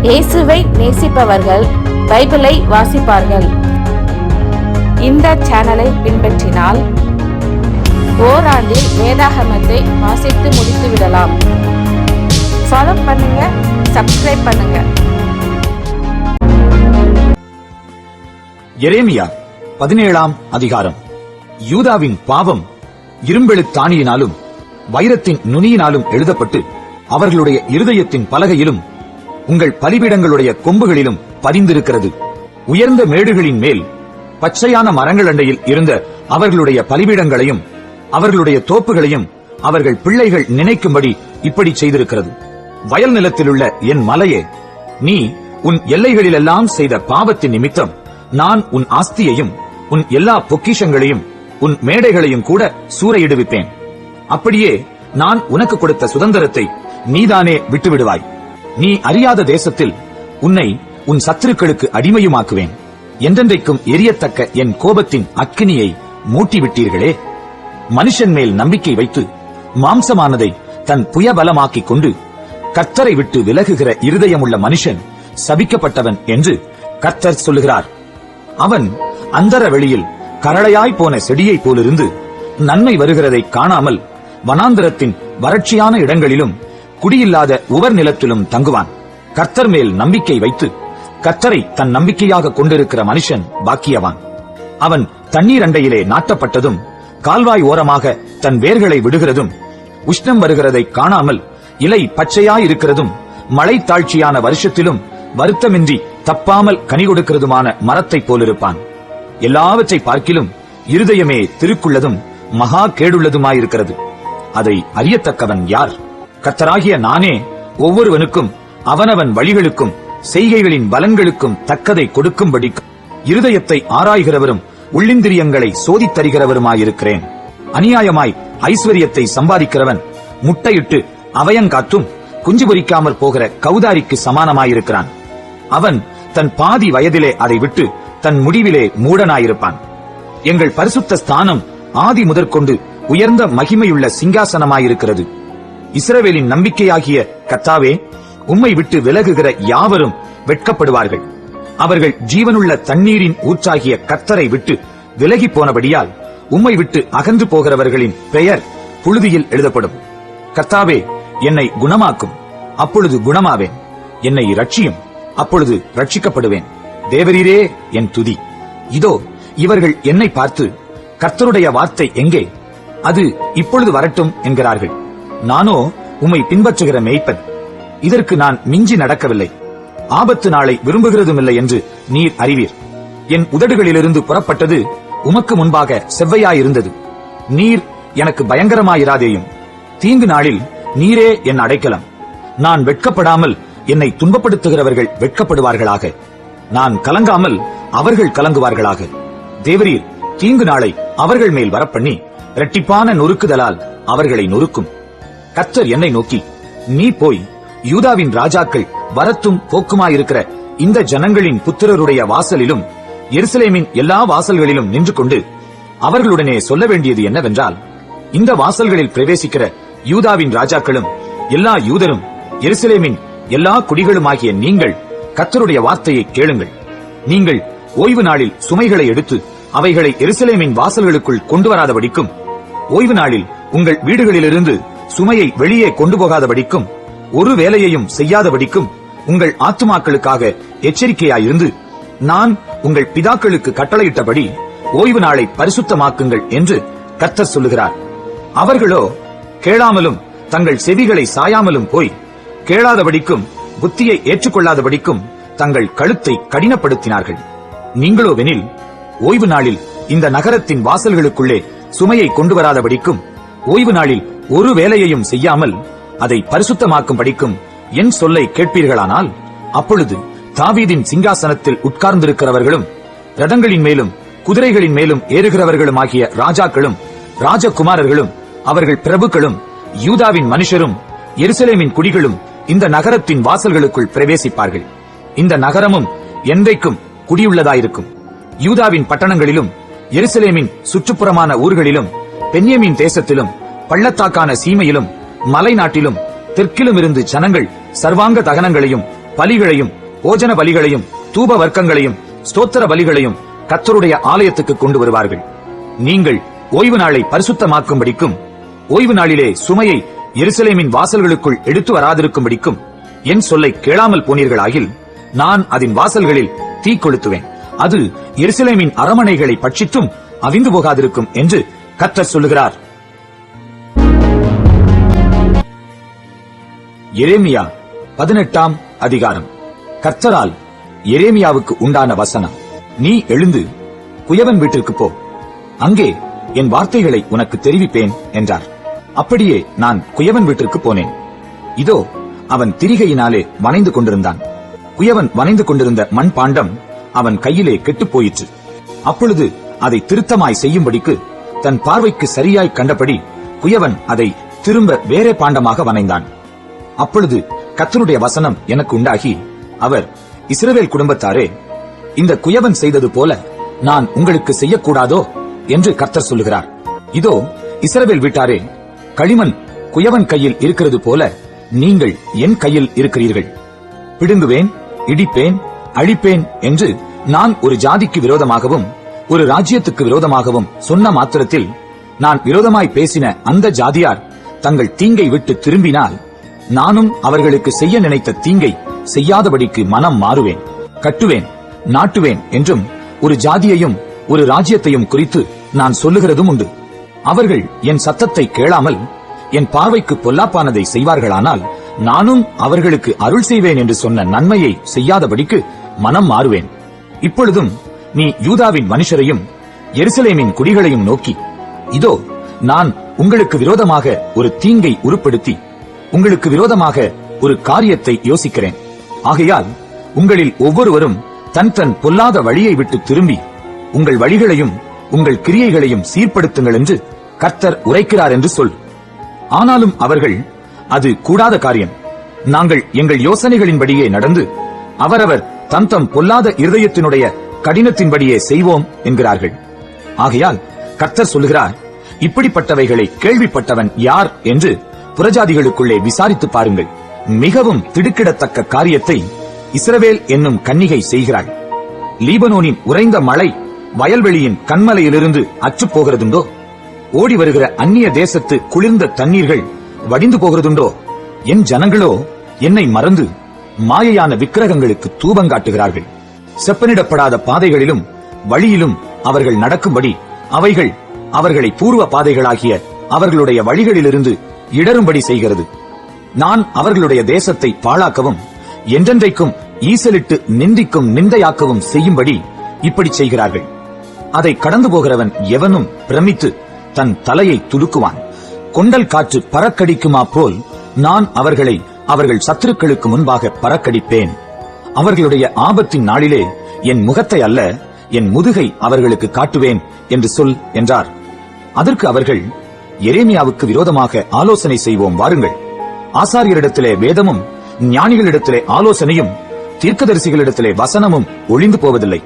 இயேசுவை நேசிப்பவர்கள் பைபிளை வாசிப்பார்கள். இந்த சேனலை பின்பற்றினால் ஓராண்டில் வேதாகமத்தை வாசித்து முடித்து விடலாம். ஃபாலோ பண்ணுங்க, சப்ஸ்கிரைப் பண்ணுங்க. எரேமியா 17ஆம் அதிகாரம். யூதாவின் பாவம் இரும்பெழுத்தாணியினாலும் வைரத்தின் நுனியினாலும் எழுதப்பட்டு அவர்களுடைய இருதயத்தின் பலகையிலும் உங்கள் பலிபீடங்களுடைய கொம்புகளிலும் பதிந்திருக்கிறது. உயர்ந்த மேடுகளின் மேல் பச்சையான மரங்கள் அண்டையில் இருந்த அவர்களுடைய பலிபீடங்களையும் அவர்களுடைய தோப்புகளையும் அவர்கள் பிள்ளைகள் நினைக்கும்படி இப்படி செய்திருக்கிறது. வயல் நிலத்திலுள்ள என் மலையே, நீ உன் எல்லைகளிலெல்லாம் செய்த பாவத்தின் நிமித்தம் நான் உன் ஆஸ்தியையும் உன் எல்லா பொக்கிஷங்களையும் உன் மேடைகளையும் கூட சூறையிடுவிப்பேன். அப்படியே நான் உனக்கு கொடுத்த சுதந்திரத்தை நீதானே விட்டுவிடுவாய். நீ அறியாத தேசத்தில் உன்னை உன் சத்துருக்களுக்கு அடிமையுமாக்குவேன். என்றென்றைக்கும் எரியத்தக்க என் கோபத்தின் அக்கினியை மூட்டிவிட்டீர்களே. மனுஷன் மேல் நம்பிக்கை வைத்து மாம்சமானதை தன் புயபலமாக்கிக் கொண்டு கர்த்தரை விட்டு விலகுகிற இருதயமுள்ள மனுஷன் சபிக்கப்பட்டவன் என்று கர்த்தர் சொல்லுகிறார். அவன் அந்தர வெளியில் கரளையாய் போன செடியைப் போலிருந்து நன்மை வருகிறதை காணாமல் வனாந்திரத்தின் வறட்சியான இடங்களிலும் குடியில்லாத உவர் நிலத்திலும் தங்குவான். கர்த்தர் மேல் நம்பிக்கை வைத்து கர்த்தரை தன் நம்பிக்கையாக கொண்டிருக்கிற மனுஷன் பாக்கியவான். அவன் தண்ணீர் அண்டையிலே நாட்டப்பட்டதும் கால்வாய் ஓரமாக தன் வேர்களை விடுகிறதும் உஷ்ணம் வருகிறதை காணாமல் இலை பச்சையாயிருக்கிறதும் மழை தாழ்ச்சியான வருஷத்திலும் வருத்தமின்றி தப்பாமல் கனி கொடுக்கிறதுமான மரத்தைப் போலிருப்பான். எல்லாவற்றை பார்க்கிலும் இருதயமே திருக்குள்ளதும் மகா கேடுள்ளதுமாயிருக்கிறது. அதை அறியத்தக்கவன் யார்? கர்த்தராகிய நானே ஒவ்வொருவனுக்கும் அவனவன் வழிகளுக்கும் செய்கைகளின் பலன்களுக்கும் தக்கதை கொடுக்கும்படி இருதயத்தை ஆராய்கிறவரும் உள்ளிந்திரியங்களை சோதித்தருகிறவருமாயிருக்கிறேன். அநியாயமாய் ஐஸ்வர்யத்தை சம்பாதிக்கிறவன் முட்டையிட்டு அவயங்காத்தும் குஞ்சு பொரிக்காமற் போகிற கௌதாரிக்கு சமானமாயிருக்கிறான். அவன் தன் பாதி வயதிலே அதை விட்டு தன் முடிவிலே மூடனாயிருப்பான். எங்கள் பரிசுத்த ஸ்தானம் ஆதி முதற்கொண்டு உயர்ந்த மகிமையுள்ள சிங்காசனமாயிருக்கிறது. இஸ்ரவேலின் நம்பிக்கையாகிய கர்த்தாவே, உம்மை விட்டு விலகுகிற யாவரும் வெட்கப்படுவார்கள். அவர்கள் ஜீவனுள்ள தண்ணீரின் ஊற்றாகிய கர்த்தரை விட்டு விலகி போனபடியால் உம்மை விட்டு அகன்று போகிறவர்களின் பெயர் புழுதியில் எழுதப்படும். கர்த்தாவே, என்னை குணமாக்கும், அப்பொழுது குணமாவேன். என்னை இரட்சியும், அப்பொழுது ரட்சிக்கப்படுவேன். தேவரீரே என் துதி. இதோ இவர்கள் என்னை பார்த்து, கர்த்தருடைய வார்த்தை எங்கே? அது இப்பொழுது வரட்டும் என்கிறார்கள். நானோ உம்மை பின்பற்றுகிற மேய்ப்பன். இதற்கு நான் மிஞ்சி நடக்கவில்லை. ஆபத்து நாளை விரும்புகிறதுமில்லை என்று நீர் அறிவீர். என் உதடுகளிலிருந்து புறப்பட்டது உமக்கு முன்பாக செவ்வையாயிருந்தது. நீர் எனக்கு பயங்கரமாயிராதேயும். தீங்கு நாளில் நீரே என் அடைக்கலம். நான் வெட்கப்படாமல் என்னை துன்பப்படுத்துகிறவர்கள் வெட்கப்படுவார்களாக. நான் கலங்காமல் அவர்கள் கலங்குவார்களாக. தேவரீர் தீங்கு நாளை அவர்கள் மேல் வரப்பண்ணி இரட்டிப்பான நொறுக்குதலால் அவர்களை நொறுக்கும். கர்த்தர் என்னை நோக்கி, நீ போய் யூதாவின் ராஜாக்கள் வரத்தும் போக்குமாயிருக்கிற இந்த ஜனங்களின் புத்திரருடைய வாசலிலும் எருசலேமின் எல்லா வாசல்களிலும் நின்று கொண்டு அவர்களுடனே சொல்ல வேண்டியது என்னவென்றால், இந்த வாசல்களில் பிரவேசிக்கிற யூதாவின் ராஜாக்களும் எல்லா யூதரும் எருசலேமின் எல்லா குடிகளுமாகிய நீங்கள் கர்த்தருடைய வார்த்தையை கேளுங்கள். நீங்கள் ஓய்வு நாளில் சுமைகளை எடுத்து அவைகளை எருசலேமின் வாசல்களுக்குள் கொண்டு வராதபடிக்கும், ஓய்வு நாளில் உங்கள் வீடுகளிலிருந்து சுமையை வெளியே கொண்டு போகாதபடிக்கும், ஒரு வேலையையும் செய்யாதபடிக்கும் உங்கள் ஆத்துமாக்களுக்காக எச்சரிக்கையாயிருந்து நான் உங்கள் பிதாக்களுக்கு கட்டளையிட்டபடி ஓய்வு நாளை பரிசுத்தமாக்குங்கள் என்று கர்த்தர் சொல்லுகிறார். அவர்களோ கேளாமலும் தங்கள் செவிகளை சாயாமலும் போய் கேளாதபடிக்கும் புத்தியை ஏற்றுக்கொள்ளாதபடிக்கும் தங்கள் கழுத்தை கடினப்படுத்தினார்கள். நீங்களோவெனில் ஓய்வு நாளில் இந்த நகரத்தின் வாசல்களுக்குள்ளே சுமையை கொண்டு வராதபடிக்கும், ஓய்வு நாளில் ஒரு வேலையையும் செய்யாமல் அதை பரிசுத்தமாக்கும் படிக்கும் என் சொல்லை கேட்பீர்களானால், அப்பொழுது தாவீதின் சிங்காசனத்தில் உட்கார்ந்திருக்கிறவர்களும் ரதங்களின் மேலும் குதிரைகளின் மேலும் ஏறுகிறவர்களுமாகிய ராஜாக்களும் ராஜகுமாரர்களும் அவர்கள் பிரபுக்களும் யூதாவின் மனுஷரும் எருசலேமின் குடிகளும் இந்த நகரத்தின் வாசல்களுக்குள் பிரவேசிப்பார்கள். இந்த நகரமும் என்றைக்கும் குடியுள்ளதாயிருக்கும். யூதாவின் பட்டணங்களிலும் எருசலேமின் சுற்றுப்புறமான ஊர்களிலும் பென்யமீன் தேசத்திலும் பள்ளத்தாக்கான சீமையிலும் மலை நாட்டிலும் தெற்கிலும் இருந்து ஜனங்கள் சர்வாங்க தகனங்களையும் பலிகளையும் போஜன பலிகளையும் தூப வர்க்கங்களையும் ஸ்தோத்திர பலிகளையும் கர்த்தருடைய ஆலயத்துக்கு கொண்டு வருவார்கள். நீங்கள் ஓய்வு நாளை பரிசுத்தமாக்கும்படிக்கும் ஓய்வு நாளிலே சுமையை எருசலேமின் வாசல்களுக்குள் எடுத்து வராதிருக்கும்படிக்கும் என் சொல்லை கேளாமல் போனீர்களாகில் நான் அதன் வாசல்களில் தீ கொளுத்துவேன். அது எருசலேமின் அரமனைகளை பட்சித்தும் அவிந்து போகாதிருக்கும் என்று கர்த்தர் சொல்லுகிறார். எரேமியா 18ஆம் அதிகாரம். கர்த்தரால் எரேமியாவுக்கு உண்டான வசனம். நீ எழுந்து குயவன் வீட்டிற்கு போ, அங்கே என் வார்த்தைகளை உனக்கு தெரிவிப்பேன் என்றார். அப்படியே நான் குயவன் வீட்டிற்கு போனேன். இதோ அவன் திரிகையினாலே வனைந்து கொண்டிருந்தான். குயவன் வனைந்து கொண்டிருந்த மண் பாண்டம் அவன் கையிலே கெட்டுப் போயிற்று. அப்பொழுது அதை திருத்தமாய் செய்யும்படிக்கு தன் பார்வைக்கு சரியாய் கண்டபடி குயவன் அதை திரும்ப வேறே பாண்டமாக வனைந்தான். அப்பொழுது கர்த்தருடைய வசனம் எனக்கு உண்டாகி, அவர், இஸ்ரவேல் குடும்பத்தாரே, இந்த குயவன் செய்தது போல நான் உங்களுக்கு செய்யக்கூடாதோ என்று கர்த்தர் சொல்லுகிறார். இதோ இஸ்ரவேல் வீட்டாரே, களிமண் குயவன் கையில் இருக்கிறது போல நீங்கள் என் கையில் இருக்கிறீர்கள். பிடுங்குவேன், இடிப்பேன், அழிப்பேன் என்று நான் ஒரு ஜாதிக்கு விரோதமாகவும் ஒரு ராஜ்யத்துக்கு விரோதமாகவும் சொன்ன மாத்திரத்தில் நான் விரோதமாய் பேசின அந்த ஜாதியார் தங்கள் தீங்கை விட்டு திரும்பினால் நானும் அவர்களுக்கு செய்ய நினைத்த தீங்கை செய்யாதபடிக்கு மனம் மாறுவேன், கட்டுவேன், நாட்டுவேன் என்றும் ஒரு ஜாதியையும் ஒரு ராஜ்யத்தையும் குறித்து நான் சொல்லுகிறதும் உண்டு. அவர்கள் என் சத்தத்தை கேளாமல் என் பார்வைக்கு பொல்லாப்பானதை செய்வார்களானால் நானும் அவர்களுக்கு அருள் செய்வேன் என்று சொன்ன நன்மையை செய்யாதபடிக்கு மனம் மாறுவேன். இப்பொழுதும் நீ யூதாவின் மனுஷரையும் எருசலேமின் குடிகளையும் நோக்கி, இதோ நான் உங்களுக்கு விரோதமாக ஒரு தீங்கை உருப்படுத்தி உங்களுக்கு விரோதமாக ஒரு காரியத்தை யோசிக்கிறேன். ஆகையால் உங்களில் ஒவ்வொருவரும் தன் தன் பொல்லாத வழியை விட்டு திரும்பி உங்கள் வழிகளையும் உங்கள் கிரியைகளையும் சீர்படுத்துங்கள் என்று கர்த்தர் உரைக்கிறார் என்று சொல். ஆனாலும் அவர்கள், அது கூடாத காரியம், நாங்கள் எங்கள் யோசனைகளின்படியே நடந்து அவரவர் தம் தம் பொல்லாத இருதயத்தினுடைய கடினத்தின்படியே செய்வோம் என்கிறார்கள். ஆகையால் கர்த்தர் சொல்லுகிறார், இப்படிப்பட்டவைகளை கேள்விப்பட்டவன் யார் என்று புறஜாதிகளுக்குள்ளே விசாரித்து பாருங்கள். மிகவும் திடுக்கிடத்தக்க காரியத்தை இஸ்ரவேல் என்னும் கன்னிகை செய்கிறாள். லீபனோனின் உறைந்த மழை வயல்வெளியின் கண்மலையிலிருந்து அற்றுப் போகிறதுண்டோ? ஓடி வருகிற அந்நிய தேசத்து குளிர்ந்த தண்ணீர்கள் வடிந்து போகிறதுண்டோ? என் ஜனங்களோ என்னை மறந்து மாயையான விக்கிரகங்களுக்கு தூபங்காட்டுகிறார்கள். செப்பனிடப்படாத பாதைகளிலும் வழியிலும் அவர்கள் நடக்கும்படி அவைகள் அவர்களை பூர்வ பாதைகளாகிய அவர்களுடைய வழிகளிலிருந்து இடரும்படி செய்கிறது. நான் அவர்களுடைய தேசத்தை பாழாக்கவும் என்றென்றைக்கும் ஈசலிட்டு நிந்திக்கும் நிந்தையாக்கவும் செய்யும்படி இப்படி செய்கிறார்கள். அதை கடந்து போகிறவன் எவனும் பிரமித்து தன் தலையை துலுக்குவான். கொண்டல் காற்று பறக்கடிக்குமா போல் நான் அவர்களை அவர்கள் சத்துருக்களுக்கு முன்பாக பறக்கடிப்பேன். அவர்களுடைய ஆபத்தின் நாளிலே என் முகத்தை அல்ல என் முதுகை அவர்களுக்கு காட்டுவேன் என்று சொல் என்றார். அதற்கு அவர்கள், எரேமியாவுக்கு விரோதமாக ஆலோசனை செய்வோம் வாருங்கள். ஆசாரியரிடத்திலே வேதமும் ஞானிகளிடத்திலே ஆலோசனையும் தீர்க்கதரிசிகளிடத்திலே வசனமும் ஒளிந்து போவதில்லை.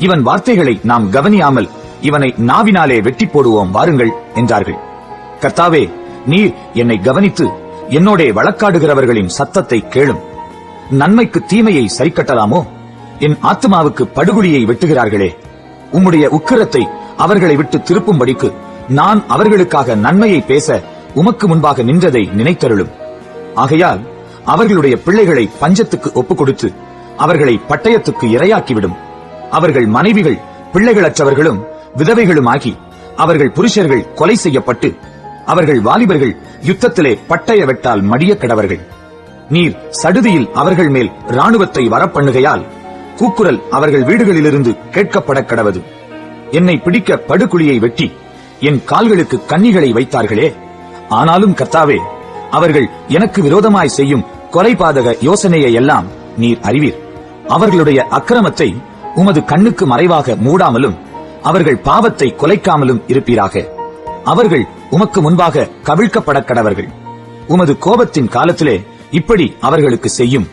இவன் வார்த்தைகளை நாம் கவனியாமல் இவனை நாவினாலே வெட்டி போடுவோம் வாருங்கள் என்றார்கள். கர்த்தாவே, நீர் என்னை கவனித்து என்னோடே வழக்காடுகிறவர்களின் சத்தத்தை கேளும். நன்மைக்கு தீமையை சரிக்கட்டலாமோ? என் ஆத்மாவுக்கு படுகுழியை வெட்டுகிறார்களே. உம்முடைய உக்கிரத்தை அவர்களை விட்டு திருப்பும்படிக்கு நான் அவர்களுக்காக நன்மையை பேச உமக்கு முன்பாக நின்றதை நினைத்தருளும். ஆகையால் அவர்களுடைய பிள்ளைகளை பஞ்சத்துக்கு ஒப்புக் கொடுத்து அவர்களை பட்டயத்துக்கு இரையாக்கிவிடும். அவர்கள் மனைவிகள் பிள்ளைகளற்றவர்களும் விதவைகளுமாகி அவர்கள் புருஷர்கள் கொலை செய்யப்பட்டு அவர்கள் வாலிபர்கள் யுத்தத்திலே பட்டய வெட்டால் மடிய கடவர்கள். நீர் சடுதியில் அவர்கள் மேல் இராணுவத்தை வரப்பண்ணுகையால் கூக்குரல் அவர்கள் வீடுகளிலிருந்து கேட்கப்பட கடவது. என்னை பிடிக்க படுகுழியை வெட்டி என் கால்களுக்கு கண்ணிகளை வைத்தார்களே. ஆனாலும் கர்த்தாவே, அவர்கள் எனக்கு விரோதமாய் செய்யும் கொலைபாதக யோசனையை எல்லாம் நீர் அறிவீர். அவர்களுடைய அக்கிரமத்தை உமது கண்ணுக்கு மறைவாக மூடாமலும் அவர்கள் பாவத்தை கொலைக்காமலும் இருப்பீராக. அவர்கள் உமக்கு முன்பாக கவிழ்க்கப்பட கடவர்கள். உமது கோபத்தின் காலத்திலே இப்படி அவர்களுக்கு செய்யும்.